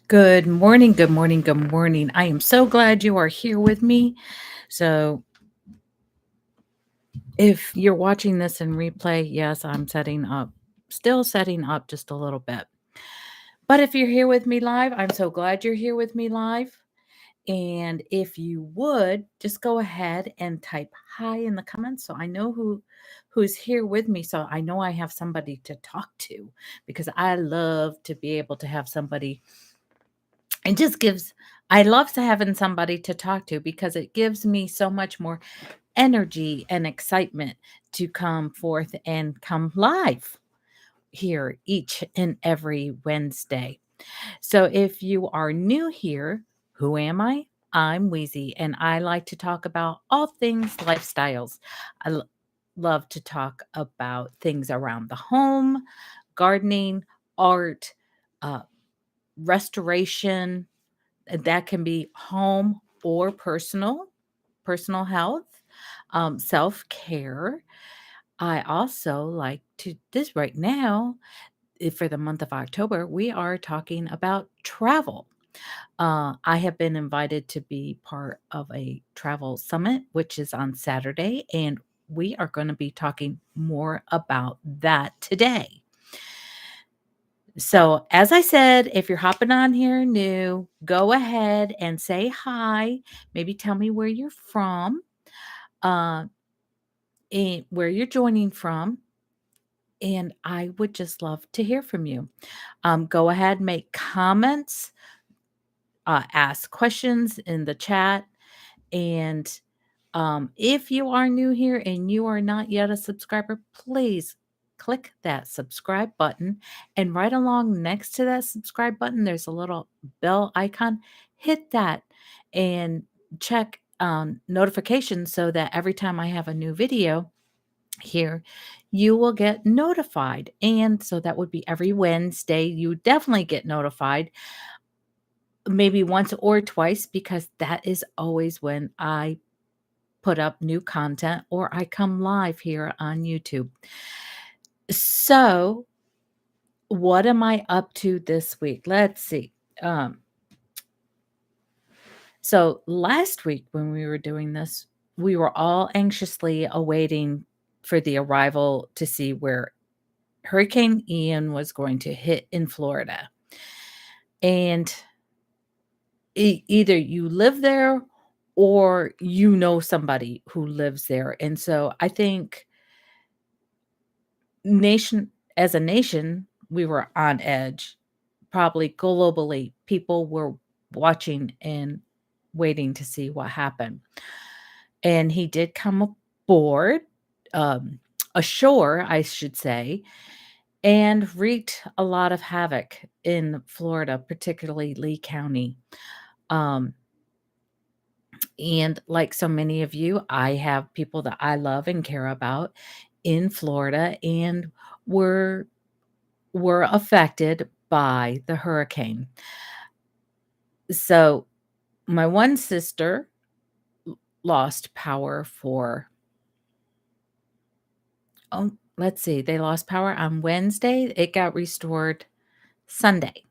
Good morning, good morning, good morning. I am so glad you are here with me. So, if you're watching this in replay, yes, I'm still setting up just a little bit. But if you're here with me live, I'm so glad you're here with me live. And if you would just go ahead and type hi in the comments so I know who's here with me, so I know I have somebody to talk to, because I love to be able to have somebody. It just gives I love to having somebody to talk to because it gives me so much more energy and excitement to come forth and come live here each and every Wednesday. So if you are new here, who am I? I'm Weezy, and I like to talk about all things lifestyles. I love to talk about things around the home, gardening, art, uh, restoration, that can be home or personal health, self care. I also like to, this right now, for the month of October, we are talking about travel. I have been invited to be part of a travel summit, which is on Saturday, and we are going to be talking more about that today. So, as I said, if you're hopping on here new, go ahead and say hi. Maybe tell me where you're from, uh, and where you're joining from. And I would just love to hear from you. Go ahead, make comments, ask questions in the chat. And if you are new here and you are not yet a subscriber, please click that subscribe button. And right along next to that subscribe button, there's a little bell icon. Hit that and check notifications so that every time I have a new video here, you will get notified. And so that would be every Wednesday. You definitely get notified, maybe once or twice, because that is always when I put up new content or I come live here on YouTube. So, what am I up to this week? Let's see. Um, so, last week when we were doing this, we were all anxiously awaiting for the arrival to see where Hurricane Ian was going to hit in Florida. And either you live there or you know somebody who lives there. And so I think nation as a nation, we were on edge. Probably globally, people were watching and waiting to see what happened. And he did come aboard, um, ashore, I should say, and wreaked a lot of havoc in Florida, particularly Lee County. Um, and like so many of you, I have people that I love and care about in Florida, and were were affected by the hurricane. So, my one sister lost power for, oh, let's see, they lost power on Wednesday. It got restored Sunday.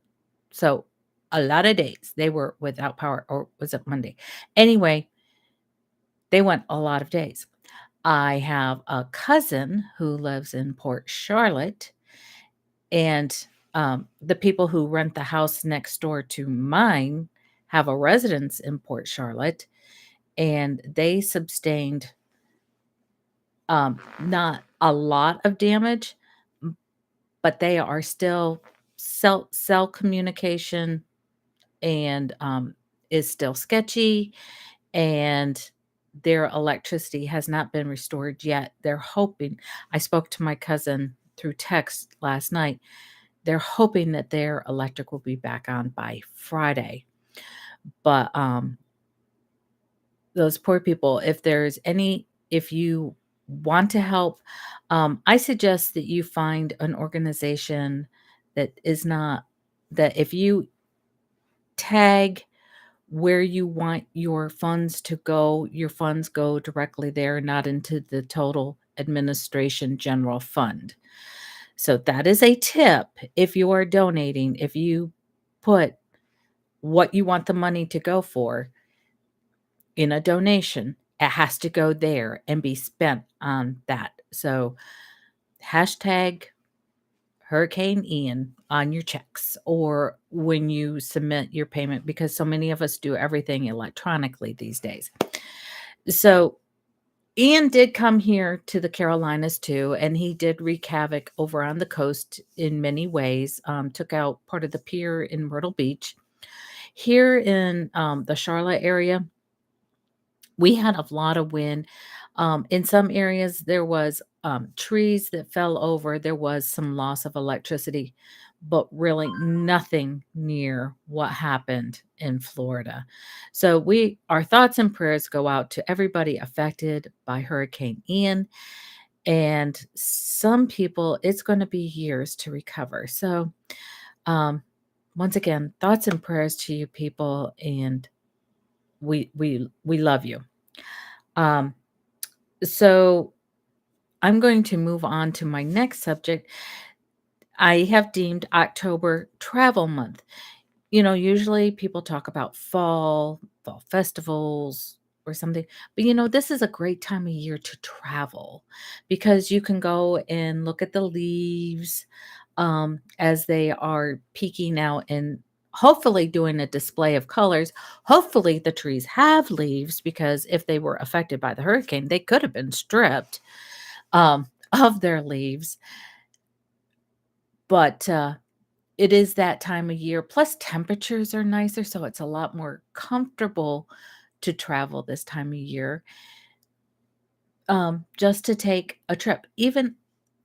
So, a lot of days they were without power, or was it Monday? Anyway, they went a lot of days. I have a cousin who lives in Port Charlotte, and the people who rent the house next door to mine have a residence in Port Charlotte, and they sustained not a lot of damage, m- but they are still cell communication, and is still sketchy, and their electricity has not been restored yet. They're hoping. I spoke to my cousin through text last night. They're hoping that their electric will be back on by Friday. But those poor people, if you want to help, I suggest that you find an organization that is not, that if you tag where you want your funds go directly there, not into the total administration general fund. So that is a tip if you are donating. If you put what you want the money to go for in a donation. It has to go there and be spent on that. So hashtag Hurricane Ian on your checks or when you submit your payment, because so many of us do everything electronically these days. So Ian did come here to the Carolinas too, and he did wreak havoc over on the coast in many ways. Took out part of the pier in Myrtle Beach. Here in the Charlotte area, we had a lot of wind. In some areas, there was trees that fell over. There was some loss of electricity, but really nothing near what happened in Florida. So our thoughts and prayers go out to everybody affected by Hurricane Ian. And some people, it's going to be years to recover. So, um, once again, thoughts and prayers to you people, and we love you. Um, so I'm going to move on to my next subject. I have deemed October Travel Month. Usually people talk about fall festivals or something, but this is a great time of year to travel because you can go and look at the leaves as they are peeking out and hopefully doing a display of colors. Hopefully the trees have leaves because if they were affected by the hurricane, they could have been stripped of their leaves. But it is that time of year. Plus, temperatures are nicer, so it's a lot more comfortable to travel this time of year. Just to take a trip. Even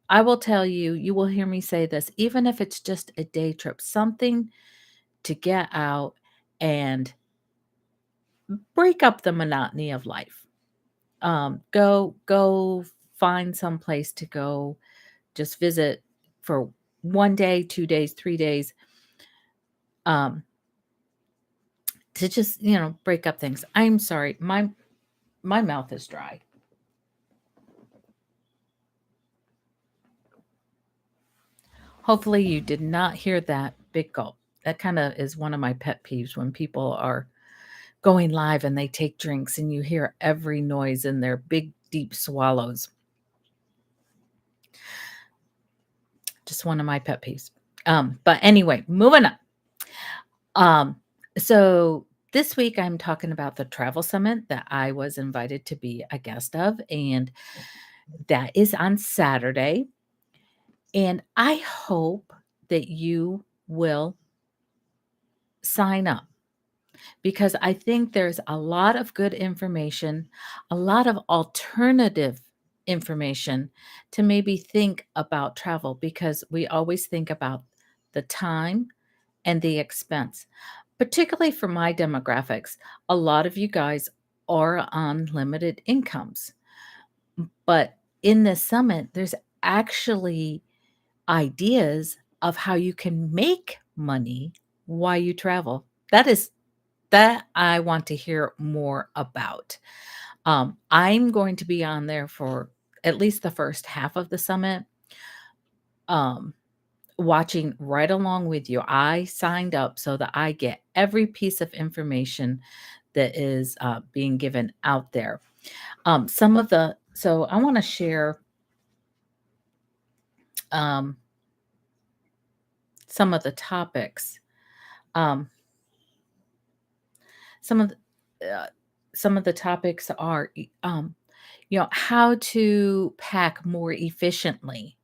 I will tell you, you will hear me say this, even if it's just a day trip, something to get out and break up the monotony of life. Go find some place to go, just visit for 1 day, 2 days, 3 days. Um, to just, break up things. I'm sorry, my mouth is dry. Hopefully you did not hear that big gulp. That kind of is one of my pet peeves when people are going live and they take drinks and you hear every noise in their big deep swallows. Just one of my pet peeves. But anyway, moving on. Um, so this week I'm talking about the travel summit that I was invited to be a guest of, and that is on Saturday. And I hope that you will sign up because I think there's a lot of good information, a lot of alternative information to maybe think about travel because we always think about the time and the expense. Particularly for my demographics, a lot of you guys are on limited incomes. But in this summit, there's actually ideas of how you can make money while you travel. That I want to hear more about. I'm going to be on there for at least the first half of the summit, um, watching right along with you. I signed up so that I get every piece of information that is being given out there. So I want to share um, some of the topics. Um, some of the, some of the topics are, how to pack more efficiently,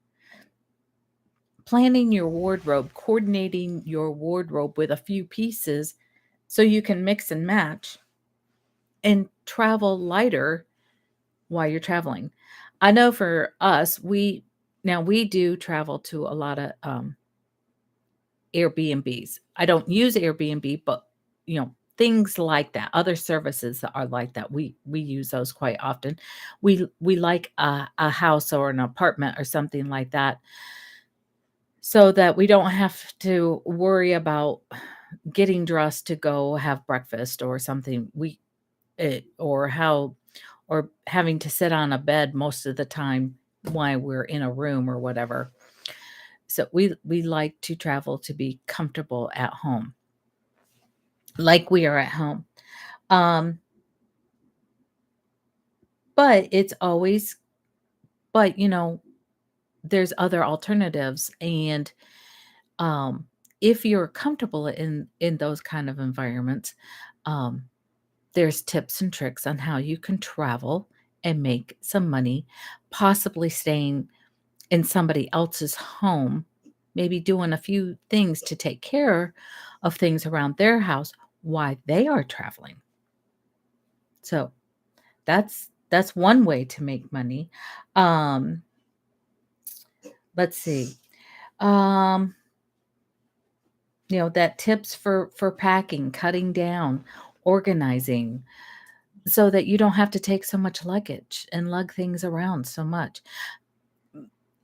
planning your wardrobe, coordinating your wardrobe with a few pieces so you can mix and match and travel lighter while you're traveling. I know for us, we do travel to a lot of Airbnbs. I don't use Airbnb, but things like that, other services that are like that. We use those quite often. We like a house or an apartment or something like that so that we don't have to worry about getting dressed to go have breakfast or something. Or having to sit on a bed most of the time while we're in a room or whatever. So we like to travel to be comfortable at home. like we are at home. Um, but it's always but, there's other alternatives, and, um, if you're comfortable in those kind of environments, um, there's tips and tricks on how you can travel and make some money, possibly staying in somebody else's home, maybe doing a few things to take care of things around their house while they are traveling. So, that's one way to make money. Um, let's see. Um, that tips for packing, cutting down, organizing so that you don't have to take so much luggage and lug things around so much.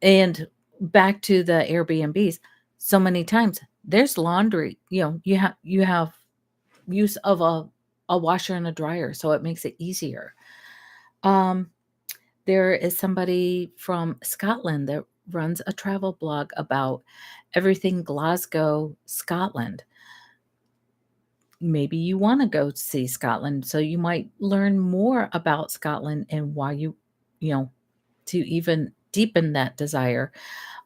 And back to the Airbnbs, so many times there's laundry, you have use of a washer and a dryer, so it makes it easier. Um, there is somebody from Scotland that runs a travel blog about everything Glasgow, Scotland. Maybe you wanna go see Scotland, so you might learn more about Scotland and why you know, to even deepen that desire.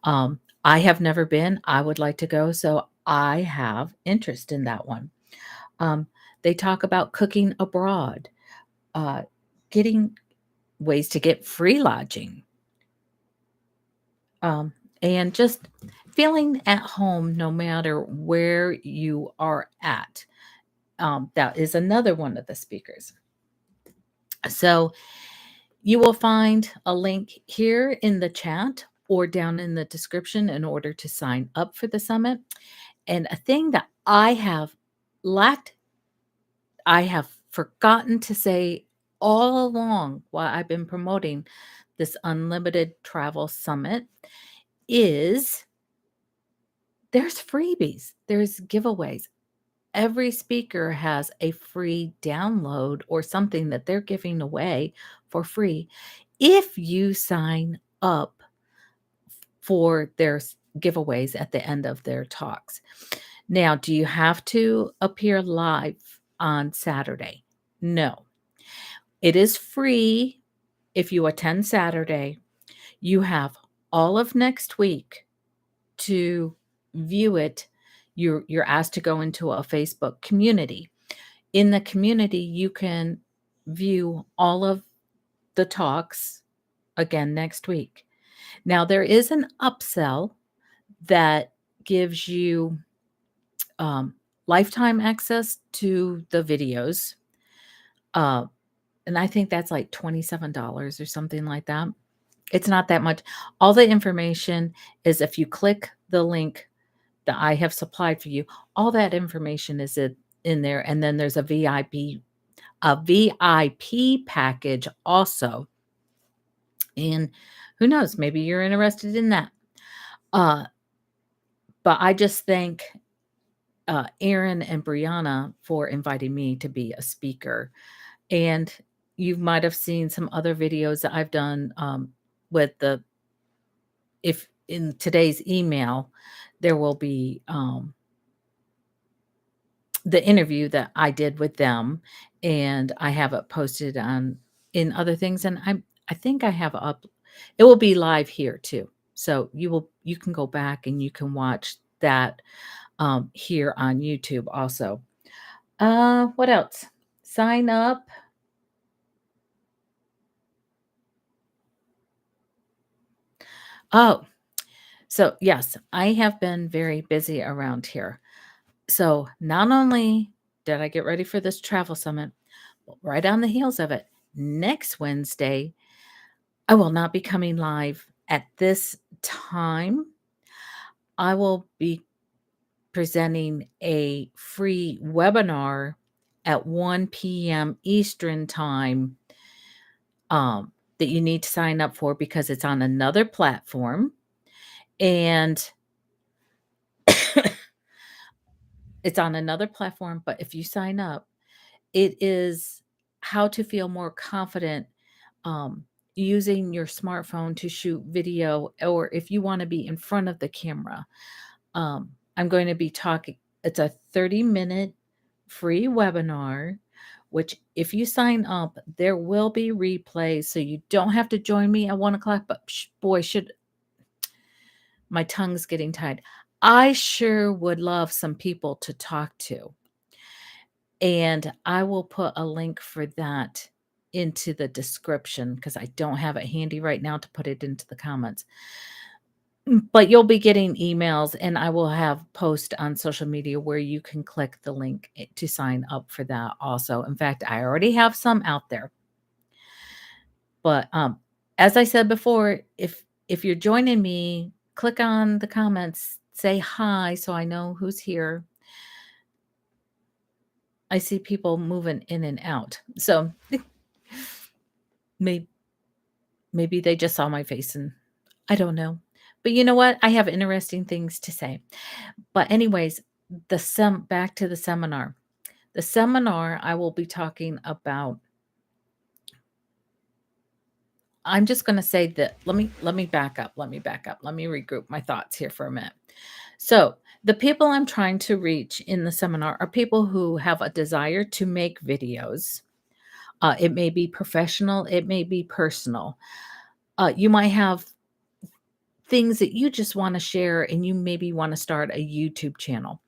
I have never been, I would like to go, so I have interest in that one. Um, they talk about cooking abroad, uh, getting ways to get free lodging, um, and just feeling at home no matter where you are at. That is another one of the speakers. So you will find a link here in the chat or down in the description in order to sign up for the summit. And a thing that lacked, I have forgotten to say all along while I've been promoting this unlimited travel summit is there's freebies, there's giveaways. Every speaker has a free download or something that they're giving away for free if you sign up for their giveaways at the end of their talks. Now, do you have to appear live on Saturday? No. It is free if you attend Saturday. You have all of next week to view it. You're asked to go into a Facebook community. In the community, you can view all of the talks again next week. Now, there is an upsell that gives you um, lifetime access to the videos. Uh, and I think that's like $27 or something like that. It's not that much. All the information is if you click the link that I have supplied for you, all that information is in there. And then there's a VIP package also. And who knows, maybe you're interested in that. Uh, but I just thank Aaron and Brianna for inviting me to be a speaker. And you might have seen some other videos that I've done with if in today's email, there will be the interview that I did with them, and I have it posted on in other things, and I think I have up it will be live here too. So you can go back and you can watch that here on YouTube also. What else? Sign up. Oh, so yes, I have been very busy around here. So not only did I get ready for this travel summit, but right on the heels of it, next Wednesday, I will not be coming live at this time. I will be presenting a free webinar at 1 p.m. Eastern time that you need to sign up for because it's on another platform. And it's on another platform, but if you sign up, it is how to feel more confident um, using your smartphone to shoot video, or if you want to be in front of the camera. I'm going to be talking, it's a 30-minute free webinar, which if you sign up, there will be replays. So you don't have to join me at 1 o'clock. But boy, should my tongue's getting tied. I sure would love some people to talk to. And I will put a link for that into the description because I don't have it handy right now to put it into the comments. But you'll be getting emails, and I will have post on social media where you can click the link to sign up for that also. In fact, I already have some out there. But as I said before, if you're joining me, click on the comments, say hi so I know who's here. I see people moving in and out. So maybe they just saw my face and I don't know. But you know what? I have interesting things to say. But anyways, back to the seminar. The seminar I will be talking about. I'm just going to say that let me back up. Let me back up. Let me regroup my thoughts here for a minute. So, the people I'm trying to reach in the seminar are people who have a desire to make videos. It may be professional, it may be personal. You might have things that you just want to share and you maybe want to start a YouTube channel.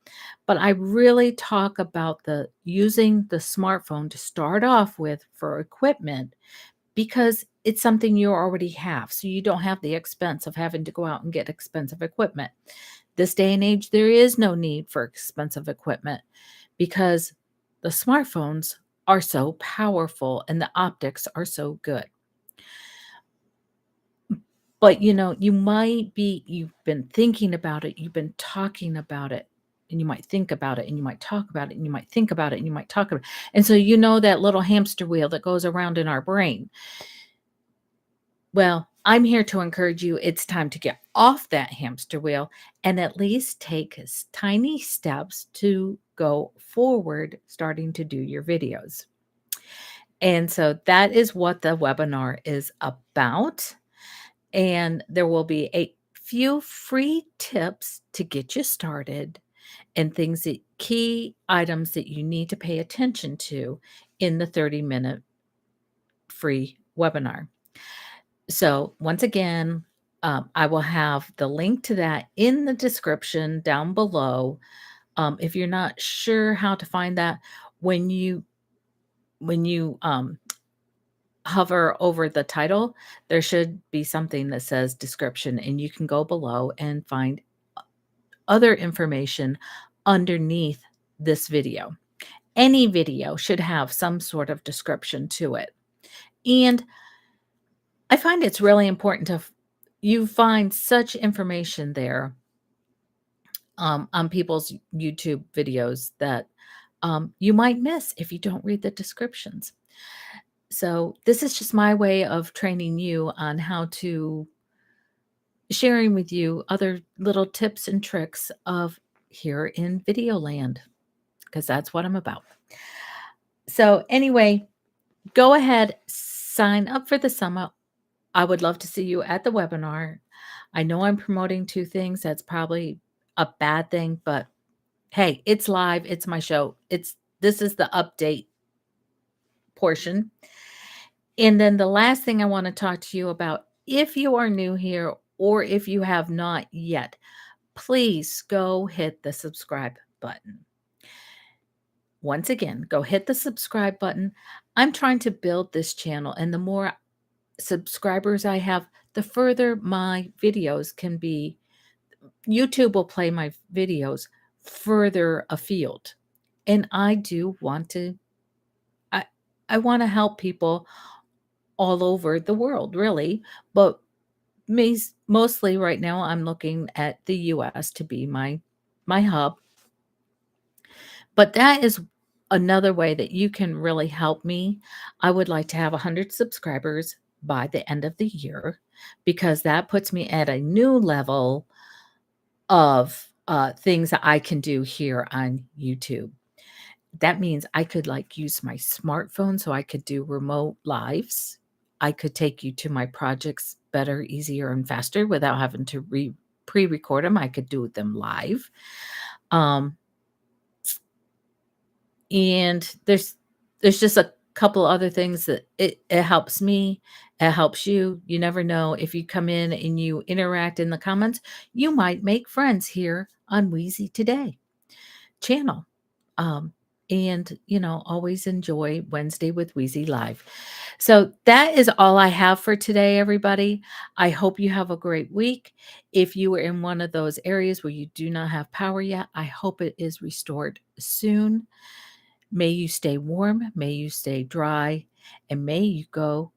But I really talk about the using the smartphone to start off with for equipment because it's something you already have. So you don't have the expense of having to go out and get expensive equipment. This day and age, there is no need for expensive equipment because the smartphones are so powerful and the optics are so good. But you've been thinking about it, you've been talking about it, and you might think about it, and you might talk about it, and you might think about it, and you might talk about it. And so that little hamster wheel that goes around in our brain. Well, I'm here to encourage you. It's time to get off that hamster wheel and at least take tiny steps to go forward, starting to do your videos. And so that is what the webinar is about. And there will be a few free tips to get you started and key items that you need to pay attention to in the 30-minute free webinar. So once again, I will have the link to that in the description down below. If you're not sure how to find that, when you hover over the title, there should be something that says description, and you can go below and find other information underneath this video. Any video should have some sort of description to it. And I find it's really important you find such information there on people's YouTube videos that you might miss if you don't read the descriptions. So this is just my way of training you on how to sharing with you other little tips and tricks of here in video land, because that's what I'm about. So anyway, go ahead, sign up for the summit. I would love to see you at the webinar. I know I'm promoting two things. That's probably a bad thing, but hey, it's live. It's my show. This is the update portion. And then the last thing I want to talk to you about, if you are new here or if you have not yet, please go hit the subscribe button. Once again, go hit the subscribe button. I'm trying to build this channel, and the more subscribers I have, the further my videos can be. YouTube will play my videos further afield. And I do want to I want to help people all over the world, really. But mostly right now I'm looking at the US to be my hub. But that is another way that you can really help me. I would like to have 100 subscribers by the end of the year because that puts me at a new level of things that I can do here on YouTube. That means I could use my smartphone so I could do remote lives. I could take you to my projects better, easier, and faster without having to pre-record them. I could do them live. Um, And there's just a couple other things that it helps me, it helps you. You never know, if you come in and you interact in the comments, you might make friends here on Weezy Today channel. Um, and, always enjoy Wednesday with Weezy Live. So that is all I have for today, everybody. I hope you have a great week. If you are in one of those areas where you do not have power yet, I hope it is restored soon. May you stay warm, may you stay dry, and may you go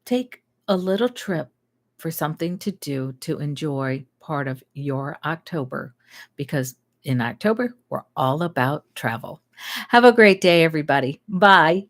take a little trip for something to do to enjoy part of your October, because in October, we're all about travel. Have a great day, everybody. Bye.